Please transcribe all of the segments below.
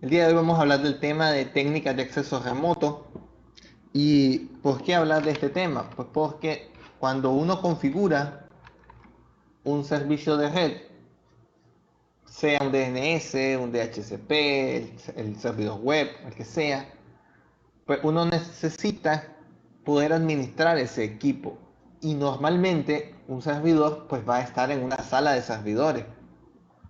El día de hoy vamos a hablar del tema de técnicas de acceso remoto. ¿Y por qué hablar de este tema? Pues porque cuando uno configura un servicio de red, sea un DNS, un DHCP, el servidor web, el que sea, pues uno necesita poder administrar ese equipo. Y normalmente un servidor pues va a estar en una sala de servidores.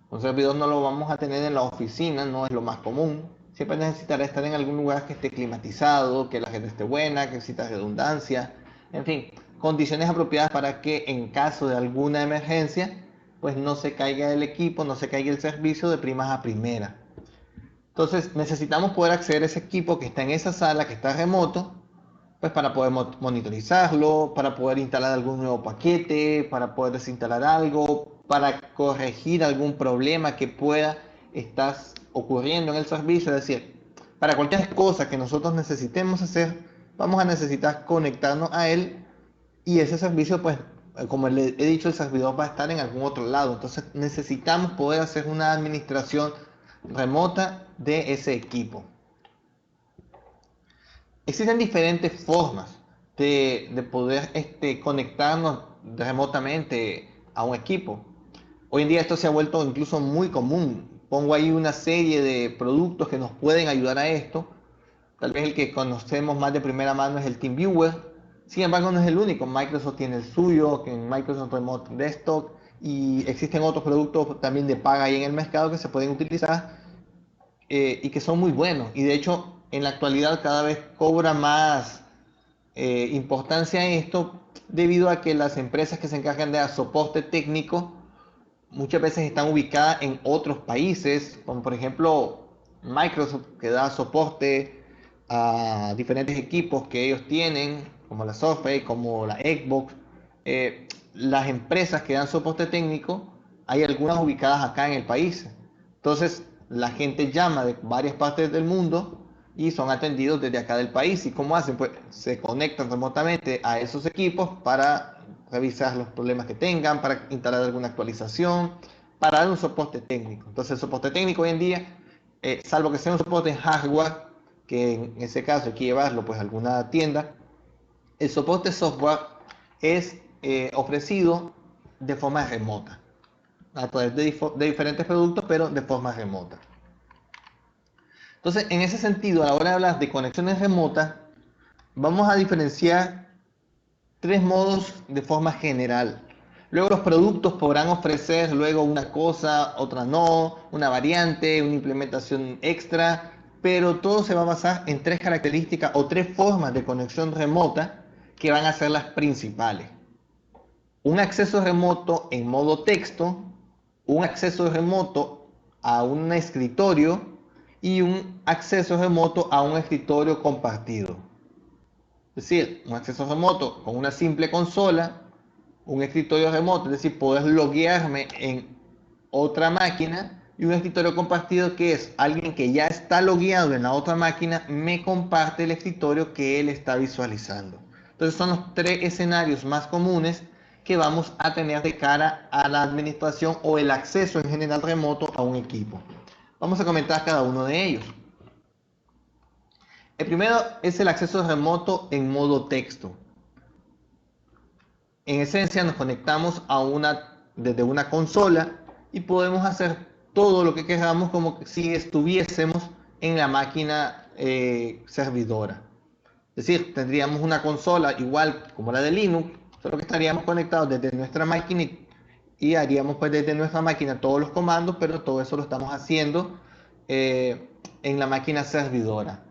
Un servidor no lo vamos a tener en la oficina, no es lo más común. Siempre necesitará estar en algún lugar que esté climatizado, que la gente esté buena, que necesita redundancia, en fin, condiciones apropiadas para que en caso de alguna emergencia, pues no se caiga el equipo, no se caiga el servicio de primas a primera. Entonces necesitamos poder acceder a ese equipo que está en esa sala, que está remoto, pues para poder monitorizarlo, para poder instalar algún nuevo paquete, para poder desinstalar algo, para corregir algún problema que pueda estar ocurriendo en el servicio. Es decir, para cualquier cosa que nosotros necesitemos hacer, vamos a necesitar conectarnos a él y ese servicio, pues, como le he dicho, el servidor va a estar en algún otro lado. Entonces necesitamos poder hacer una administración remota de ese equipo. Existen diferentes formas de poder conectarnos remotamente a un equipo. Hoy en día esto se ha vuelto incluso muy común. Pongo ahí una serie de productos que nos pueden ayudar a esto. Tal vez el que conocemos más de primera mano es el TeamViewer. Sin embargo, no es el único. Microsoft tiene el suyo, que en Microsoft Remote Desktop, y existen otros productos también de paga ahí en el mercado que se pueden utilizar y que son muy buenos. Y de hecho, en la actualidad cada vez cobra más importancia esto debido a que las empresas que se encargan de dar soporte técnico muchas veces están ubicadas en otros países, como por ejemplo Microsoft, que da soporte a diferentes equipos que ellos tienen, como la Surface, como la Xbox. Las empresas que dan soporte técnico, hay algunas ubicadas acá en el país. Entonces, la gente llama de varias partes del mundo y son atendidos desde acá del país. ¿Y cómo hacen? Pues se conectan remotamente a esos equipos para revisar los problemas que tengan, para instalar alguna actualización, para dar un soporte técnico. Entonces el soporte técnico hoy en día, salvo que sea un soporte en hardware, que en ese caso hay que llevarlo pues a alguna tienda, el soporte software es ofrecido de forma remota, a través de diferentes productos, pero de forma remota. Entonces, en ese sentido, a la hora de hablar de conexiones remotas, vamos a diferenciar tres modos de forma general. Luego los productos podrán ofrecer luego una cosa, otra no, una variante, una implementación extra, pero todo se va a basar en tres características o tres formas de conexión remota que van a ser las principales. Un acceso remoto en modo texto, un acceso remoto a un escritorio y un acceso remoto a un escritorio compartido. Es decir, un acceso remoto con una simple consola, un escritorio remoto, es decir, poder loguearme en otra máquina, y un escritorio compartido que es alguien que ya está logueado en la otra máquina, me comparte el escritorio que él está visualizando. Entonces son los tres escenarios más comunes que vamos a tener de cara a la administración o el acceso en general remoto a un equipo. Vamos a comentar cada uno de ellos. El primero es el acceso remoto en modo texto. En esencia nos conectamos desde una consola y podemos hacer todo lo que queramos como si estuviésemos en la máquina servidora. Es decir, tendríamos una consola igual como la de Linux, solo que estaríamos conectados desde nuestra máquina y haríamos pues desde nuestra máquina todos los comandos, pero todo eso lo estamos haciendo en la máquina servidora.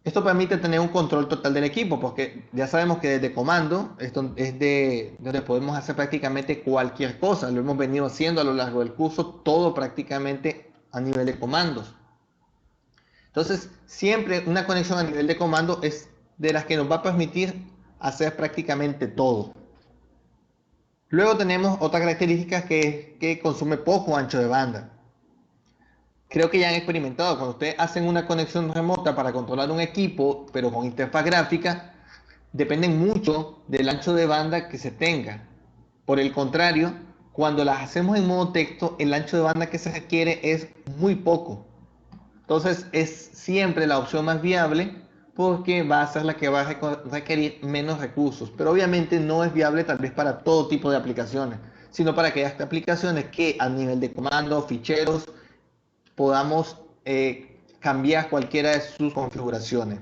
Esto permite tener un control total del equipo, porque ya sabemos que desde comando esto es de donde podemos hacer prácticamente cualquier cosa. Lo hemos venido haciendo a lo largo del curso, todo prácticamente a nivel de comandos. Entonces, siempre una conexión a nivel de comando es de las que nos va a permitir hacer prácticamente todo. Luego tenemos otra característica que es que consume poco ancho de banda. Creo que ya han experimentado, cuando ustedes hacen una conexión remota para controlar un equipo, pero con interfaz gráfica, dependen mucho del ancho de banda que se tenga. Por el contrario, cuando las hacemos en modo texto, el ancho de banda que se requiere es muy poco. Entonces es siempre la opción más viable porque va a ser la que va a requerir menos recursos. Pero obviamente no es viable tal vez para todo tipo de aplicaciones, sino para aquellas aplicaciones que a nivel de comandos, ficheros, podamos cambiar cualquiera de sus configuraciones.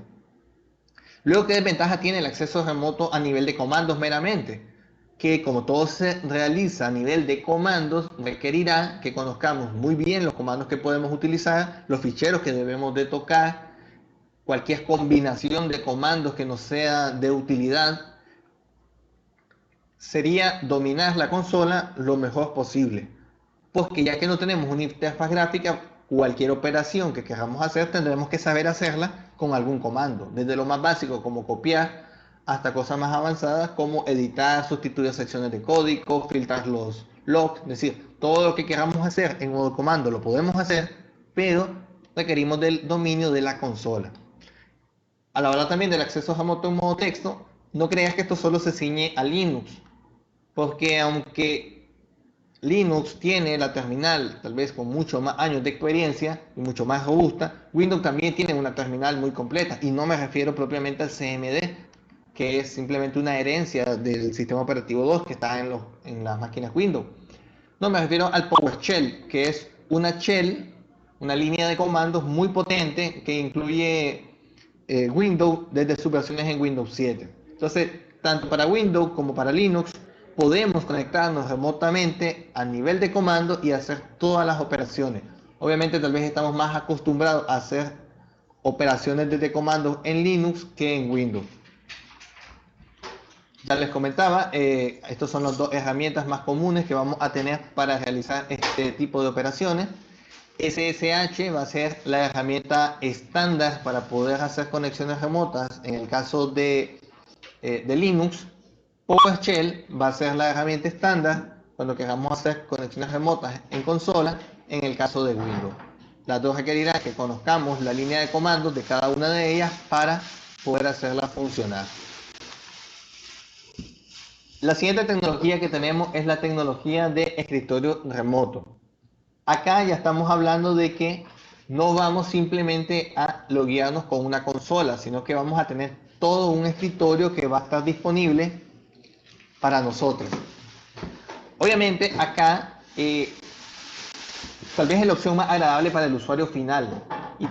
Luego, ¿qué desventaja tiene el acceso remoto a nivel de comandos meramente? Que como todo se realiza a nivel de comandos, requerirá que conozcamos muy bien los comandos que podemos utilizar, los ficheros que debemos de tocar, cualquier combinación de comandos que nos sea de utilidad. Sería dominar la consola lo mejor posible, porque ya que no tenemos una interfaz gráfica, cualquier operación que queramos hacer tendremos que saber hacerla con algún comando, desde lo más básico como copiar hasta cosas más avanzadas como editar, sustituir secciones de código, filtrar los logs, es decir, todo lo que queramos hacer en modo comando lo podemos hacer, pero requerimos del dominio de la consola. A la hora también del acceso remoto en modo texto, no creas que esto solo se ciñe a Linux, porque aunque Linux tiene la terminal tal vez con muchos más años de experiencia y mucho más robusta, Windows también tiene una terminal muy completa y no me refiero propiamente al CMD, que es simplemente una herencia del sistema operativo 2 que está en las máquinas Windows. No me refiero al PowerShell, que es una shell, una línea de comandos muy potente que incluye Windows desde sus versiones en Windows 7. Entonces, tanto para Windows como para Linux, podemos conectarnos remotamente a nivel de comando y hacer todas las operaciones. Obviamente, tal vez estamos más acostumbrados a hacer operaciones desde comandos en Linux que en Windows. Ya les comentaba, estas son las dos herramientas más comunes que vamos a tener para realizar este tipo de operaciones. SSH va a ser la herramienta estándar para poder hacer conexiones remotas en el caso de Linux. PowerShell va a ser la herramienta estándar cuando queramos hacer conexiones remotas en consola en el caso de Windows. Las dos requerirán que conozcamos la línea de comandos de cada una de ellas para poder hacerla funcionar. La siguiente tecnología que tenemos es la tecnología de escritorio remoto. Acá ya estamos hablando de que no vamos simplemente a loguearnos con una consola, sino que vamos a tener todo un escritorio que va a estar disponible para nosotros. Obviamente acá tal vez es la opción más agradable para el usuario final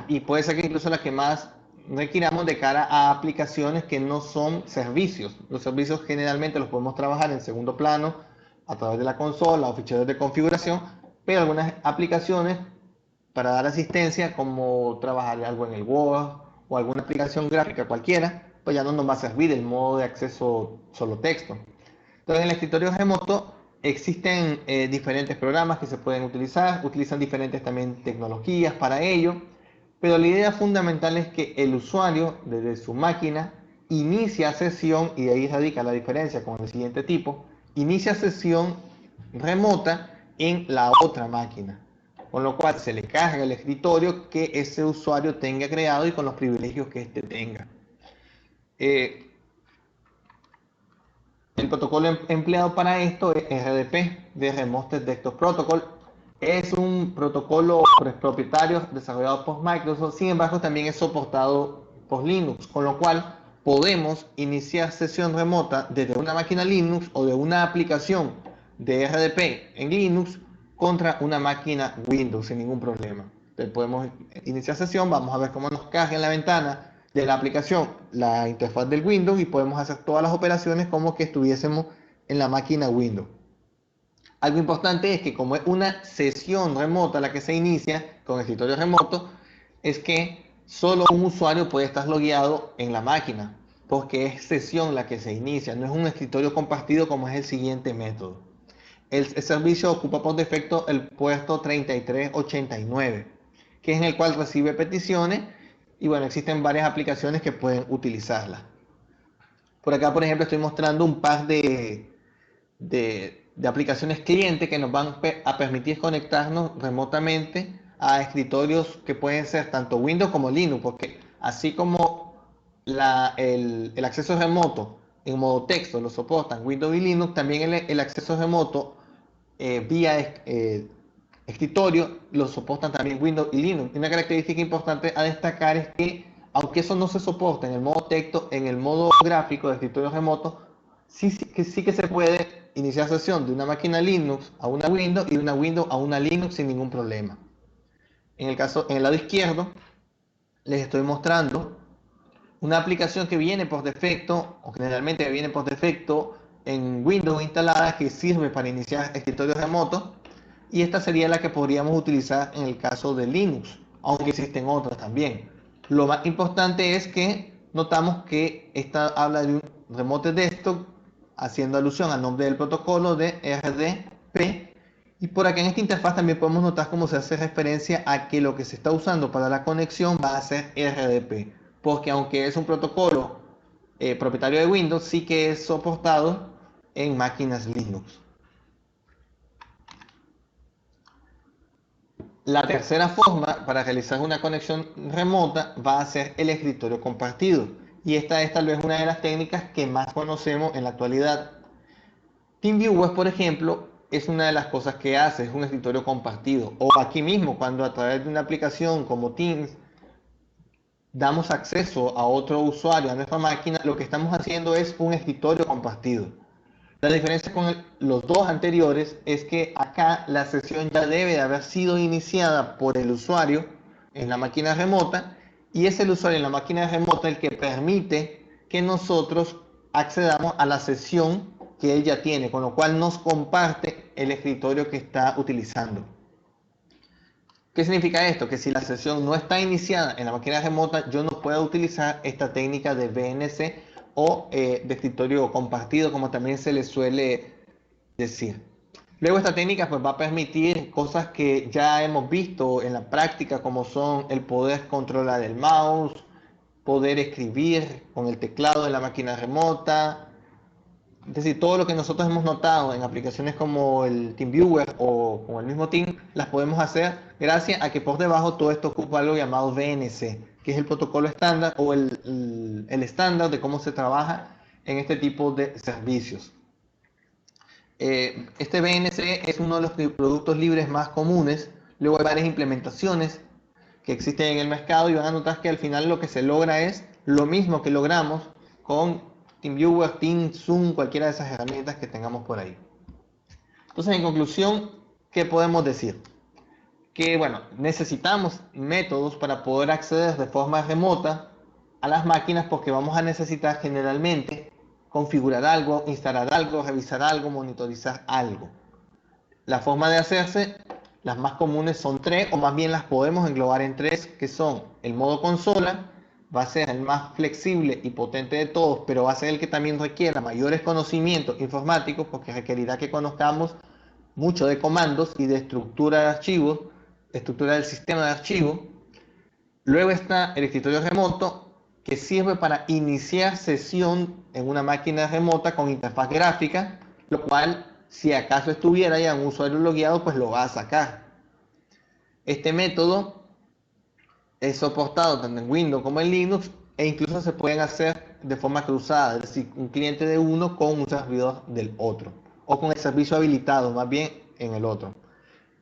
y puede ser que incluso la que más requiramos de cara a aplicaciones que no son servicios. Los servicios generalmente los podemos trabajar en segundo plano a través de la consola o ficheros de configuración, pero algunas aplicaciones para dar asistencia como trabajar algo en el Word o alguna aplicación gráfica cualquiera, pues ya no nos va a servir el modo de acceso solo texto. Entonces, en el escritorio remoto existen diferentes programas que se pueden utilizar, utilizan diferentes también tecnologías para ello, pero la idea fundamental es que el usuario desde su máquina inicia sesión, y de ahí radica la diferencia con el siguiente tipo, inicia sesión remota en la otra máquina, con lo cual se le carga el escritorio que ese usuario tenga creado y con los privilegios que éste tenga. Eh, El protocolo empleado para esto es RDP, de Remote Desktop Protocol. Es un protocolo propietario desarrollado por Microsoft, sin embargo también es soportado por Linux, con lo cual podemos iniciar sesión remota desde una máquina Linux o de una aplicación de RDP en Linux contra una máquina Windows sin ningún problema. Entonces podemos iniciar sesión, vamos a ver cómo nos carga en la ventana de la aplicación la interfaz del Windows y podemos hacer todas las operaciones como que estuviésemos en la máquina Windows. Algo importante es que como es una sesión remota la que se inicia con escritorio remoto, es que solo un usuario puede estar logueado en la máquina, porque es sesión la que se inicia, no es un escritorio compartido como es el siguiente método. El servicio ocupa por defecto el puesto 3389, que es en el cual recibe peticiones y bueno, existen varias aplicaciones que pueden utilizarla. Por acá, por ejemplo, estoy mostrando un par de aplicaciones cliente que nos van a permitir conectarnos remotamente a escritorios que pueden ser tanto Windows como Linux, porque así como el acceso remoto en modo texto lo soportan Windows y Linux, también el acceso remoto vía escritorio lo soportan también Windows y Linux. Y una característica importante a destacar es que, aunque eso no se soporta en el modo texto, en el modo gráfico de escritorio remoto, sí que se puede iniciar sesión de una máquina Linux a una Windows y de una Windows a una Linux sin ningún problema. En el lado izquierdo, les estoy mostrando una aplicación que viene por defecto, o generalmente viene por defecto en Windows instalada, que sirve para iniciar escritorios remotos, y esta sería la que podríamos utilizar en el caso de Linux, aunque existen otras también. Lo más importante es que notamos que esta habla de un remote desktop, haciendo alusión al nombre del protocolo de RDP, y por acá en esta interfaz también podemos notar cómo se hace referencia a que lo que se está usando para la conexión va a ser RDP, porque aunque es un protocolo propietario de Windows, sí que es soportado en máquinas Linux. La tercera forma para realizar una conexión remota va a ser el escritorio compartido, y esta es tal vez una de las técnicas que más conocemos en la actualidad. TeamViewer, por ejemplo, es una de las cosas que hace, es un escritorio compartido. O aquí mismo, cuando a través de una aplicación como Teams damos acceso a otro usuario a nuestra máquina, lo que estamos haciendo es un escritorio compartido. La diferencia con los dos anteriores es que acá la sesión ya debe de haber sido iniciada por el usuario en la máquina remota, y es el usuario en la máquina remota el que permite que nosotros accedamos a la sesión que él ya tiene, con lo cual nos comparte el escritorio que está utilizando. ¿Qué significa esto? Que si la sesión no está iniciada en la máquina remota, yo no puedo utilizar esta técnica de VNC o de escritorio compartido, como también se le suele decir. Luego esta técnica pues, va a permitir cosas que ya hemos visto en la práctica, como son el poder controlar el mouse, poder escribir con el teclado de la máquina remota. Es decir, todo lo que nosotros hemos notado en aplicaciones como el TeamViewer o con el mismo Team, las podemos hacer gracias a que por debajo todo esto ocupa algo llamado VNC, que es el protocolo estándar o el estándar de cómo se trabaja en este tipo de servicios. Este VNC es uno de los productos libres más comunes. Luego hay varias implementaciones que existen en el mercado, y van a notar que al final lo que se logra es lo mismo que logramos con TeamViewer, Teams, Zoom, cualquiera de esas herramientas que tengamos por ahí. Entonces, en conclusión, ¿qué podemos decir? Que bueno, necesitamos métodos para poder acceder de forma remota a las máquinas, porque vamos a necesitar generalmente configurar algo, instalar algo, revisar algo, monitorizar algo. La forma de hacerse, las más comunes son tres, o más bien las podemos englobar en tres, que son el modo consola, va a ser el más flexible y potente de todos, pero va a ser el que también requiera mayores conocimientos informáticos, porque requerirá que conozcamos mucho de comandos y de estructura de archivos, estructura del sistema de archivos. Luego está el escritorio remoto, que sirve para iniciar sesión en una máquina remota con interfaz gráfica, lo cual, si acaso estuviera ya un usuario logueado, pues lo va a sacar. Este método es soportado tanto en Windows como en Linux, e incluso se pueden hacer de forma cruzada, es decir, un cliente de uno con un servidor del otro, o con el servicio habilitado más bien en el otro.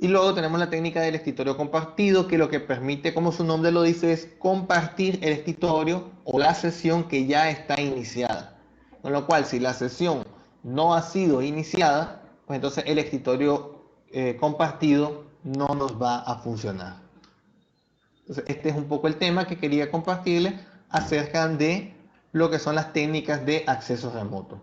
Y luego tenemos la técnica del escritorio compartido, que lo que permite, como su nombre lo dice, es compartir el escritorio o la sesión que ya está iniciada. Con lo cual, si la sesión no ha sido iniciada, pues entonces el escritorio compartido no nos va a funcionar. Entonces, este es un poco el tema que quería compartirles acerca de lo que son las técnicas de acceso remoto.